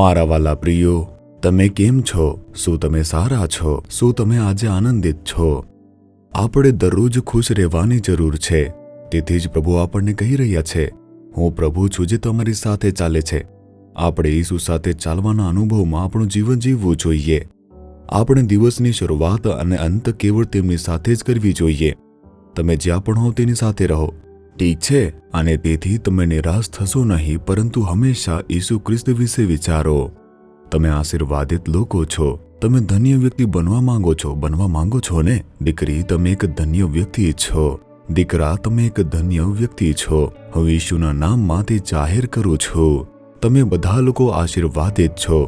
મારા વાલા પ્રિયો, તમે કેમ છો? શું તમે સારા છો? શું તમે આજે આનંદિત છો? આપણે દરરોજ ખુશ રહેવાની જરૂર છે. તેથી જ પ્રભુ આપણને કહી રહ્યા છે, હું પ્રભુ છું જે તમારી સાથે ચાલે છે. આપણે ઈસુ સાથે ચાલવાના અનુભવમાં આપણું જીવન જીવવું જોઈએ. આપણે દિવસની શરૂઆત અને અંત કેવળ તેમની સાથે જ કરવી જોઈએ. તમે જ્યાં પણ હો તેની સાથે રહો, ઠીક છે? અને તેથી તમે નિરાશ થશો નહીં, પરંતુ હંમેશા ઈસુ ખ્રિસ્ત વિશે વિચારો. તમે આશીર્વાદિત લોકો છો. તમે ધન્ય વ્યક્તિ બનવા માંગો છો ને? દીકરી, તમે એક ધન્ય વ્યક્તિ છો. દીકરા, તમે એક ધન્ય વ્યક્તિ છો. હું ઈસુના નામમાં તે જાહેર કરું છું. તમે બધા લોકો આશીર્વાદિત છો.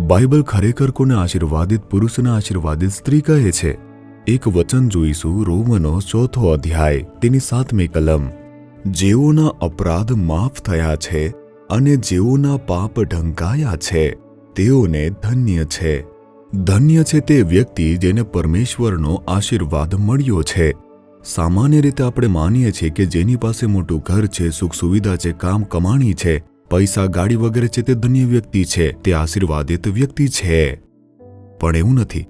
બાઇબલ ખરેખર કોને આશીર્વાદિત પુરુષને આશીર્વાદિત સ્ત્રી કહે છે? એક વચન જોઈશું, રોમનો 4 અધ્યાય તેની 7મી કલમ. જેઓના અપરાધ માફ થયા છે અને જેઓના પાપ ઢંકાયા છે, તેઓને ધન્ય છે. ધન્ય છે તે વ્યક્તિ જેને પરમેશ્વરનો આશીર્વાદ મળ્યો છે. સામાન્ય રીતે આપણે માનીએ છીએ કે જેની પાસે મોટું ઘર છે, સુખ સુવિધા છે, કામ કમાણી છે, પૈસા ગાડી વગેરે છે, તે ધન્ય વ્યક્તિ છે, તે આશીર્વાદિત વ્યક્તિ છે. પણ એવું નથી.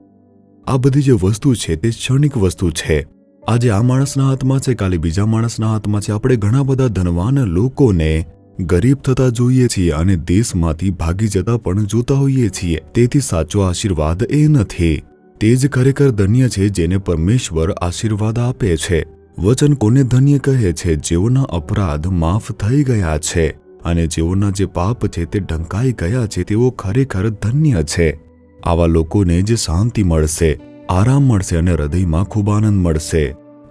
આ બધી જે વસ્તુ છે તે ક્ષણિક વસ્તુ છે. આજે આ માણસના હાથમાં છે, કાલે બીજા માણસના હાથમાં છે. આપણે ઘણા બધા ધનવાન લોકોને ગરીબ થતા જોઈએ છીએ અને દેશમાંથી ભાગી જતા પણ જોતા હોઈએ છીએ. તેથી સાચો આશીર્વાદ એ નથી. તે જ ખરેખર ધન્ય છે જેને પરમેશ્વર આશીર્વાદ આપે છે. વચન કોને ધન્ય કહે છે? જેઓના અપરાધ માફ થઈ ગયા છે અને જેઓના જે પાપ છે તે ઢંકાઈ ગયા છે, તેઓ ખરેખર ધન્ય છે. આવા લોકોને જે શાંતિ મળશે, આરામ મળશે અને હૃદયમાં ખૂબ આનંદ મળશે.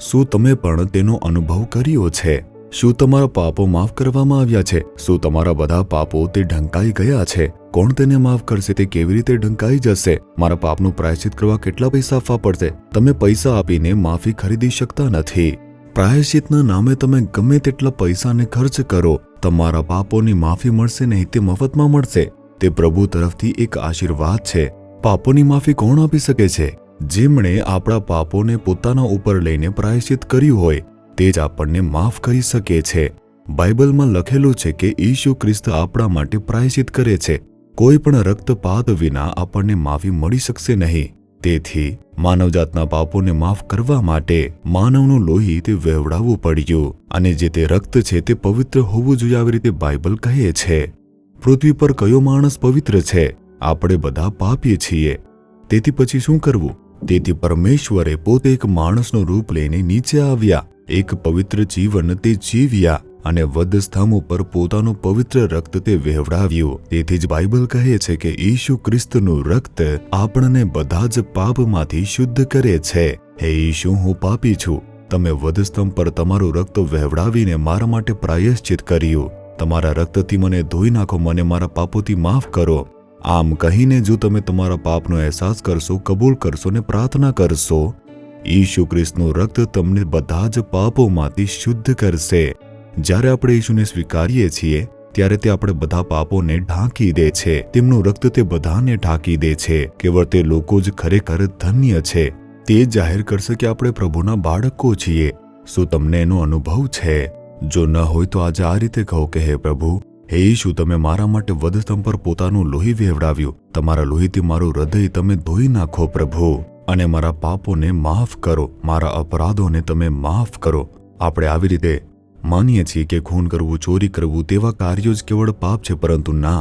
શું તમે પણ તેનો અનુભવ કર્યો છે? શું તમારા પાપો માફ કરવામાં આવ્યા છે? શું તમારા બધા પાપો તે ઢંકાઈ ગયા છે? કોણ તેને માફ કરશે? તે કેવી રીતે ઢંકાઈ જશે? મારા પાપનું પ્રાયશ્ચિત કરવા કેટલા પૈસા આપવા પડશે? તમે પૈસા આપીને માફી ખરીદી શકતા નથી. પ્રાયશ્ચિતના નામે તમે ગમે તેટલા પૈસાને ખર્ચ કરો, તમારા પાપોની માફી મળશે નહીં. તે મફતમાં મળશે. તે પ્રભુ તરફથી એક આશીર્વાદ છે. પાપોની માફી કોણ આપી શકે છે? જેમણે આપણા પાપોને પોતાના ઉપર લઈને પ્રાયશ્ચિત કર્યું હોય, તે જ આપણને માફ કરી શકે છે. બાઇબલમાં લખેલું છે કે ઈસુ ખ્રિસ્ત આપણા માટે પ્રાયશ્ચિત કરે છે. કોઈ પણ રક્તપાત વિના આપણને માફી મળી શકશે નહીં. તેથી માનવજાતના પાપોને માફ કરવા માટે માનવનું લોહી તે વહેવડાવવું પડ્યું. અને જે તે રક્ત છે તે પવિત્ર હોવું જોઈએ, આવી રીતે બાઇબલ કહે છે. પૃથ્વી પર કયો માણસ પવિત્ર છે? આપણે બધા પાપી છીએ. તેથી પછી શું કરવું? તેથી પરમેશ્વરે પોતે એક માણસનું રૂપ લઈને નીચે આવ્યા, એક પવિત્ર જીવન તે જીવ્યા અને વધસ્તંભ ઉપર પોતાનું પવિત્ર રક્ત તે વહેવડાવ્યું. તેથી જ બાઇબલ કહે છે કે ઈસુ ખ્રિસ્તનું રક્ત આપણને બધા જ પાપમાંથી શુદ્ધ કરે છે. હે ઈસુ, હું પાપી છું. તમે વધસ્તંભ પર તમારું રક્ત વહેવડાવીને મારા માટે પ્રાયશ્ચિત કર્યું. તમારા રક્તથી મને ધોઈ નાખો, મને મારા પાપોથી માફ કરો. આમ કહીને જો તમે તમારા પાપનો અહેસાસ કરશો, કબૂલ કરશો ને પ્રાર્થના કરશો, ઈસુ ખ્રિસ્તનું રક્ત તમને બધા જ પાપોમાંથી શુદ્ધ કરશે. જ્યારે આપણે ઈસુને સ્વીકારીએ છીએ ત્યારે તે આપણે બધા પાપોને ઢાંકી દે છે. તેમનું રક્ત તે બધાને ઢાંકી દે છે. કેવળ તે લોકો જ ખરેખર ધન્ય છે. તે જાહેર કરશે કે આપણે પ્રભુના બાળકો છીએ. શું તમને એનો અનુભવ છે? જો ન હોય તો આજે આ રીતે કહો કે હે પ્રભુ, હે ઈસુ, તમે મારા માટે વધસ્તંભ પર પોતાનું લોહી વહેવડાવ્યું. તમારા લોહીથી મારું હૃદય તમે ધોઈ નાખો પ્રભુ, અને મારા પાપોને માફ કરો, મારા અપરાધોને તમે માફ કરો. આપણે આવી રીતે માનીએ છીએ કે ખૂન કરવું, ચોરી કરવું તેવા કાર્યો જ કેવળ પાપ છે, પરંતુ ના.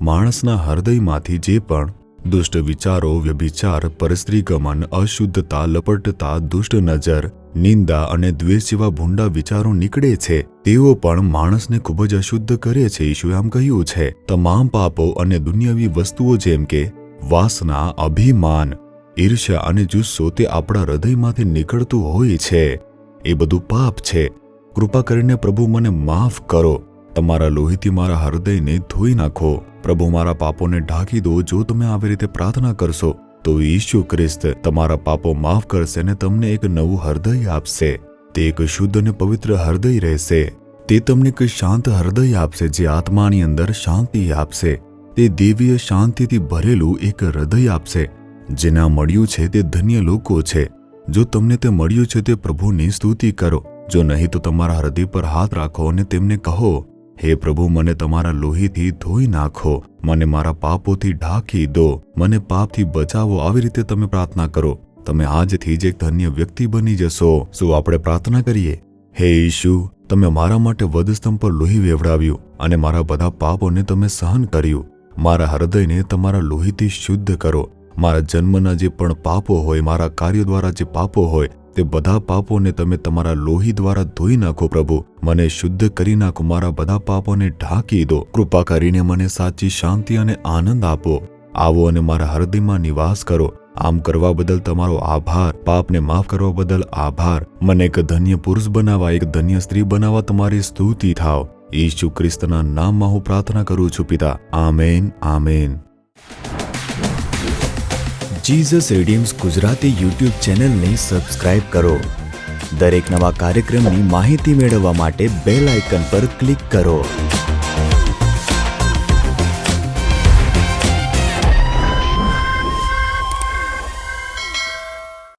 માણસના હૃદયમાંથી જે પણ દુષ્ટ વિચારો, વ્યભિચાર, પરસ્ત્રીગમન, અશુદ્ધતા, લપટતા, દુષ્ટ નજર, નિંદા અને દ્વેષ જેવા ભૂંડા વિચારો નીકળે છે, તેઓ પણ માણસને ખૂબ જ અશુદ્ધ કરે છે. ઈશુએ આમ કહ્યું છે, તમામ પાપો અને દુનિયાવી વસ્તુઓ જેમ કે વાસના, અભિમાન, ઈર્ષ્યા અને જુસ્સો તે આપણા હૃદયમાંથી નીકળતું હોય છે. એ બધું પાપ છે. કૃપા કરીને પ્રભુ મને માફ કરો. તમારા લોહીથી મારા હૃદયને ધોઈ નાખો. પ્રભુ, મારા પાપોને ઢાંકી દો. જો તમે આવી રીતે પ્રાર્થના કરશો તો ઈસુ ખ્રિસ્ત તમારા પાપો માફ કરશે અને તમને એક નવું હૃદય આપશે. તે એક શુદ્ધ અને પવિત્ર હૃદય રહેશે. તે તમને એક શાંત હૃદય આપશે, જે આત્માની અંદર શાંતિ આપશે. તે દિવ્ય શાંતિથી ભરેલું એક હૃદય આપશે. જેના મળ્યું છે તે ધન્ય લોકો છે. જો તમને તે મળ્યું છે તે પ્રભુની સ્તુતિ કરો. જો નહીં તો તમારા હૃદય પર હાથ રાખો અને તેમને કહો, હે પ્રભુ, મને તમારા લોહીથી ધોઈ નાખો, મને મારા પાપોથી ઢાંકી દો, મને પાપથી બચાવો. આવી રીતે તમે પ્રાર્થના કરો. તમે આજથી જ એક ધન્ય વ્યક્તિ બની જશો. શું આપણે પ્રાર્થના કરીએ? હે ઈશુ, તમે મારા માટે વધસ્તંભ પર લોહી વેવડાવ્યું અને મારા બધા પાપોને તમે સહન કર્યું. મારા હૃદયને તમારા લોહીથી શુદ્ધ કરો. મારા જન્મના જે પણ પાપો હોય, મારા કાર્યો દ્વારા જે પાપો હોય, તે બધા પાપોને તમે તમારા લોહી દ્વારા ધોઈ નાખો. પ્રભુ, મને શુદ્ધ કરી નાખો. મારા બધા પાપોને ઢાંકી દો. કૃપા કરીને મને સાચી શાંતિ અને આનંદ આપો. આવો અને મારા હૃદયમાં નિવાસ કરો. આમ કરવા બદલ તમારો આભાર. પાપને માફ કરવા બદલ આભાર. મને એક ધન્ય પુરુષ બનાવવા, એક ધન્ય સ્ત્રી બનાવવા તમારી સ્તુતિ થાવ. ઈસુ ખ્રિસ્તના નામમાં હું પ્રાર્થના કરું છું પિતા. Amen, amen. Jesus redeems Gujarati YouTube ચેનલને સબસ્ક્રાઇબ કરો. દરેક નવા કાર્યક્રમની માહિતી મેળવવા માટે બેલ આઇકન પર ક્લિક કરો.